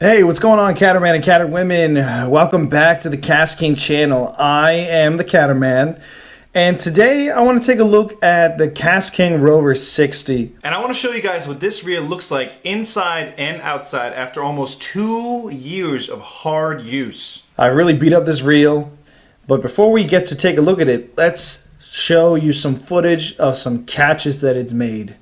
Hey, what's going on, Catterman and Catterwomen? Welcome back to the KastKing channel. I am the Catterman, and today I want to take a look at the KastKing Rover 60. And I want to show you guys what this reel looks like inside and outside after almost 2 years of hard use. I really beat up this reel, but before we get to take a look at it, let's show you some footage of some catches that it's made.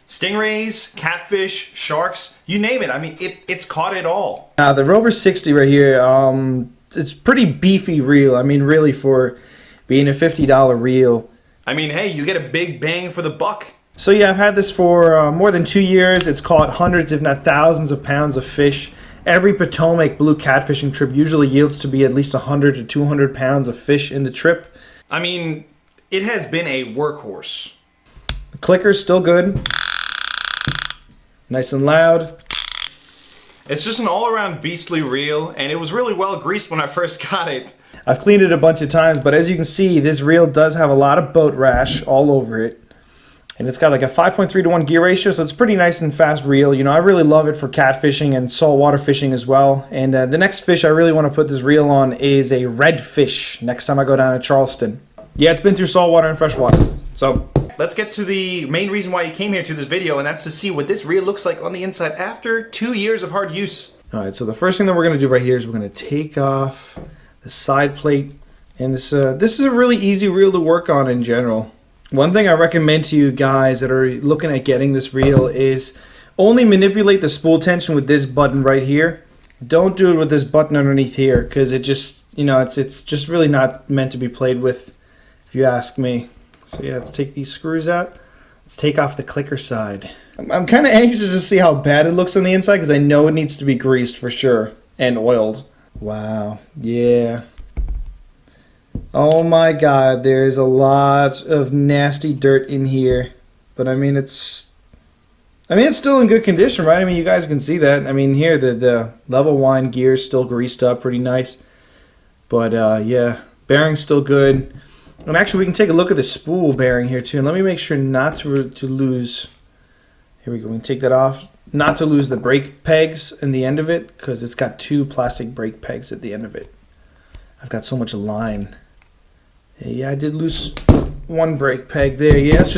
Stingrays, catfish, sharks, you name it. I mean, it's caught it all. The Rover 60 right here, it's pretty beefy reel. I mean, really, for being a $50 reel. I mean, hey, you get a big bang for the buck. So yeah, I've had this for more than 2 years. It's caught hundreds, if not thousands of pounds of fish. Every Potomac blue catfishing trip usually yields to be at least 100 to 200 pounds of fish in the trip. I mean, it has been a workhorse. The clicker's still good. Nice and loud. It's just an all-around beastly reel, and it was really well greased when I first got it. I've cleaned it a bunch of times, but as you can see, this reel does have a lot of boat rash all over it. And it's got like a 5.3 to 1 gear ratio, so it's pretty nice and fast reel. You know, I really love it for catfishing and saltwater fishing as well. And the next fish I really want to put this reel on is a redfish next time I go down to Charleston. Yeah, it's been through saltwater and freshwater. So let's get to the main reason why you came here to this video, and that's to see what this reel looks like on the inside after 2 years of hard use. Alright, so the first thing that we're going to do right here is we're going to take off the side plate. And this is a really easy reel to work on in general. One thing I recommend to you guys that are looking at getting this reel is only manipulate the spool tension with this button right here. Don't do it with this button underneath here, because it just, you know, it's just really not meant to be played with, if you ask me. So yeah, let's take these screws out. Let's take off the clicker side. I'm kind of anxious to see how bad it looks on the inside, because I know it needs to be greased for sure and oiled. Wow, yeah. Oh my god, there's a lot of nasty dirt in here. But I mean, it's still in good condition, right? I mean, you guys can see that. I mean, here the level wind gear is still greased up pretty nice. But yeah, bearing's still good. And actually, we can take a look at the spool bearing here too. And let me make sure not to lose. Here we go. We can take that off. Not to lose the brake pegs in the end of it, because it's got 2 plastic brake pegs at the end of it. I've got so much line. Yeah, I did lose 1 brake peg there. Yeah, let's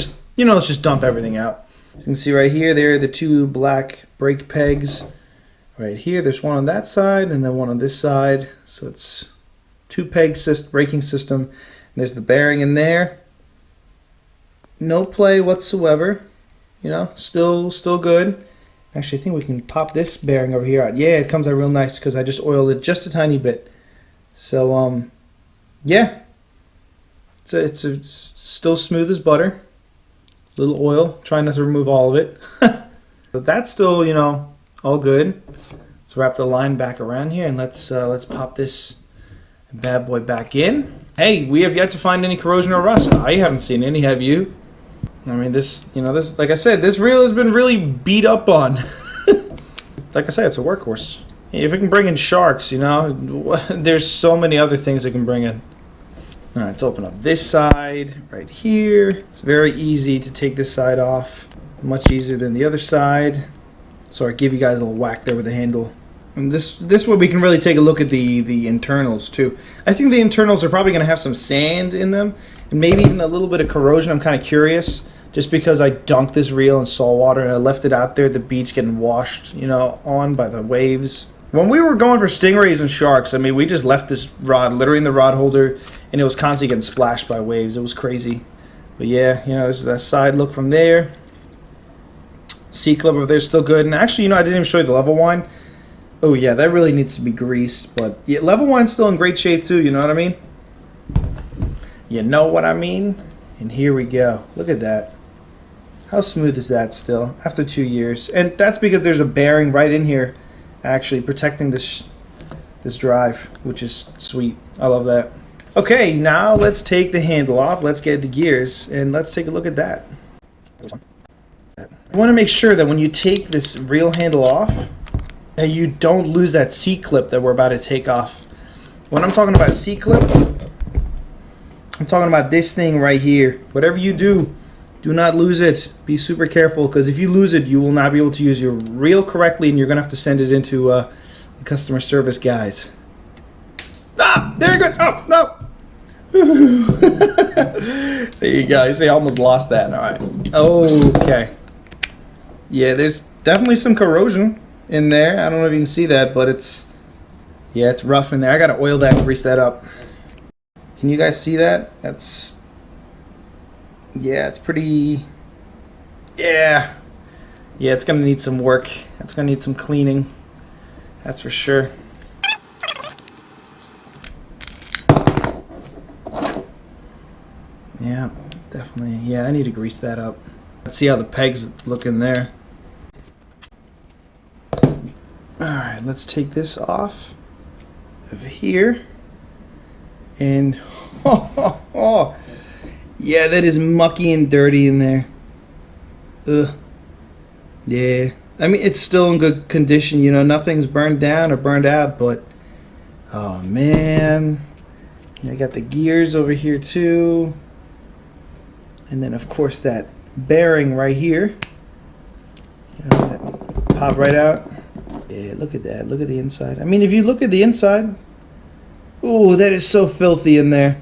just dump everything out. As you can see right here, there are the 2 black brake pegs. Right here, there's one on that side and then one on this side. So it's 2 peg braking system. There's the bearing in there. No play whatsoever. You know, still good. Actually, I think we can pop this bearing over here out. Yeah, it comes out real nice because I just oiled it just a tiny bit. So, yeah. It's still smooth as butter. Little oil. Try not to remove all of it. But that's still, you know, all good. Let's wrap the line back around here and let's pop this bad boy back in. Hey, we have yet to find any corrosion or rust. I haven't seen any, have you? I mean, this, like I said, this reel has been really beat up on. Like I said, it's a workhorse. If it can bring in sharks, you know, there's so many other things it can bring in. All right, let's open up this side right here. It's very easy to take this side off. Much easier than the other side. So I give you guys a little whack there with the handle. And this way we can really take a look at the internals too. I think the internals are probably going to have some sand in them and maybe even a little bit of corrosion. I'm kind of curious, just because I dunked this reel in salt water and I left it out there at the beach getting washed, you know, on by the waves. When we were going for stingrays and sharks, I mean, we just left this rod literally in the rod holder and it was constantly getting splashed by waves. It was crazy. But yeah, you know, this is that side look from there. C-clip over there is still good. And actually, you know, I didn't even show you the level wind. Oh yeah, that really needs to be greased. But yeah, level wind's still in great shape too, you know what I mean? You know what I mean? And here we go. Look at that. How smooth is that still after 2 years? And that's because there's a bearing right in here actually protecting this drive, which is sweet. I love that. Okay, now let's take the handle off. Let's get the gears and let's take a look at that. You want to make sure that when you take this reel handle off, that you don't lose that C-clip that we're about to take off. When I'm talking about C-clip, I'm talking about this thing right here. Whatever you do, do not lose it. Be super careful, because if you lose it, you will not be able to use your reel correctly, and you're going to have to send it into the customer service guys. Ah, there you go. Oh, no. There you go. You see, I almost lost that. All right. Okay. Yeah, there's definitely some corrosion in there. I don't know if you can see that, but it's rough in there. I gotta oil that and grease that up. Can you guys see that? That's, yeah, it's pretty, yeah, it's gonna need some work. It's gonna need some cleaning, that's for sure. Yeah, definitely. Yeah, I need to grease that up. Let's see how the pegs look in there. Alright, let's take this off of here. And yeah, that is mucky and dirty in there. Ugh. Yeah. I mean, it's still in good condition, you know, nothing's burned down or burned out, but oh man. I got the gears over here too. And then of course that bearing right here. You know, that pop right out. Yeah, look at that. Look at the inside. I mean, if you look at the inside, oh, that is so filthy in there.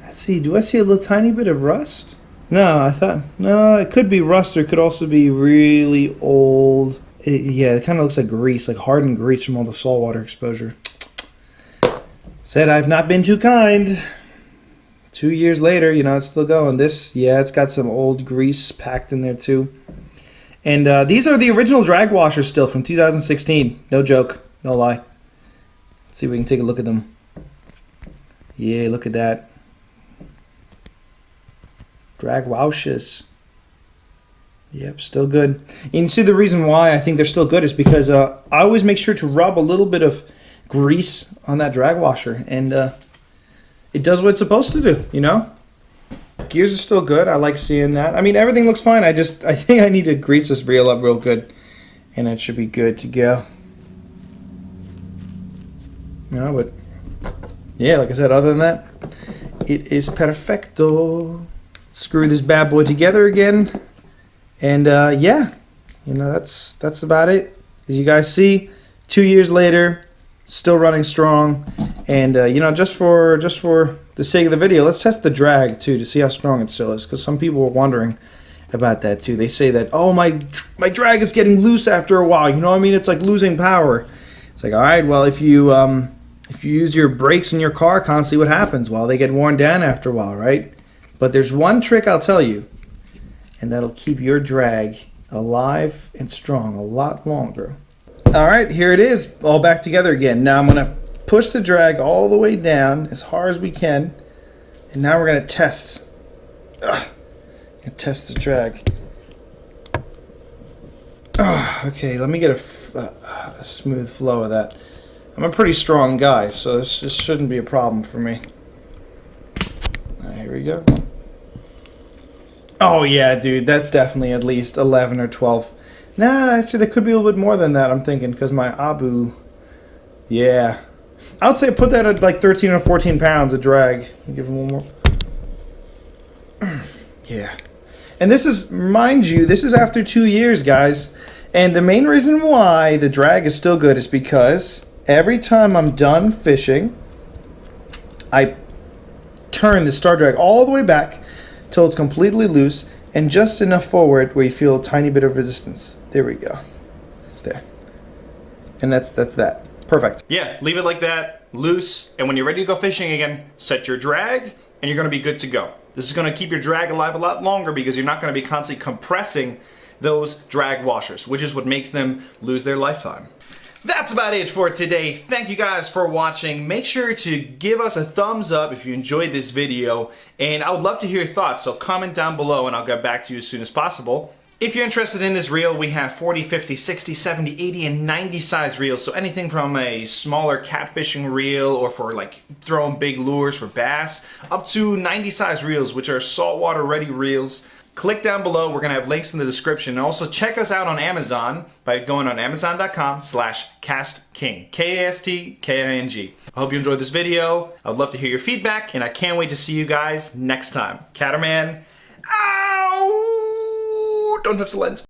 Let's see. Do I see a little tiny bit of rust? No, I thought, no, it could be rust or it could also be really old. Yeah, it kind of looks like grease, like hardened grease from all the saltwater exposure. Said I've not been too kind. 2 years later, you know, it's still going. This, yeah, it's got some old grease packed in there too. And these are the original drag washers still from 2016. No joke, no lie. Let's see if we can take a look at them. Yeah, look at that. Drag washers. Yep, still good. And you see the reason why I think they're still good is because I always make sure to rub a little bit of grease on that drag washer. And it does what it's supposed to do, you know? Gears are still good. I like seeing that. I mean, everything looks fine. I think I need to grease this reel up real good, and it should be good to go. You know, but yeah, like I said, other than that, it is perfecto. Screw this bad boy together again, and yeah, you know, that's about it. As you guys see, 2 years later, still running strong. And you know, just for the sake of the video, let's test the drag too to see how strong it still is, because some people were wondering about that too. They say that, oh, my drag is getting loose after a while. You know what I mean? It's like losing power. It's like, all right, well, if you use your brakes in your car constantly, what happens? Well, they get worn down after a while, right? But there's one trick I'll tell you, and that'll keep your drag alive and strong a lot longer. All right, here it is, all back together again. Now I'm gonna push the drag all the way down as hard as we can, and now we're gonna test. Test the drag. Okay, let me get a smooth flow of that. I'm a pretty strong guy, so this shouldn't be a problem for me. Here we go. Oh yeah, dude, that's definitely at least 11 or 12. Nah, actually, there could be a little bit more than that, I'm thinking, because my Abu, yeah. I'd say put that at like 13 or 14 pounds of drag. Give him one more. Yeah. And this is, mind you, this is after 2 years, guys. And the main reason why the drag is still good is because every time I'm done fishing, I turn the star drag all the way back till it's completely loose and just enough forward where you feel a tiny bit of resistance. There we go. There. And that's that. Perfect. Yeah, leave it like that, loose, and when you're ready to go fishing again, set your drag, and you're gonna be good to go. This is gonna keep your drag alive a lot longer because you're not gonna be constantly compressing those drag washers, which is what makes them lose their lifetime. That's about it for today. Thank you guys for watching. Make sure to give us a thumbs up if you enjoyed this video, and I would love to hear your thoughts, so comment down below and I'll get back to you as soon as possible. If you're interested in this reel, we have 40, 50, 60, 70, 80, and 90 size reels. So anything from a smaller catfishing reel or for like throwing big lures for bass, up to 90 size reels, which are saltwater ready reels. Click down below, we're gonna have links in the description. And also check us out on Amazon by going on amazon.com/KastKing, K-A-S-T-K-I-N-G. I hope you enjoyed this video. I would love to hear your feedback, and I can't wait to see you guys next time. Catterman, ow! Don't touch the lens.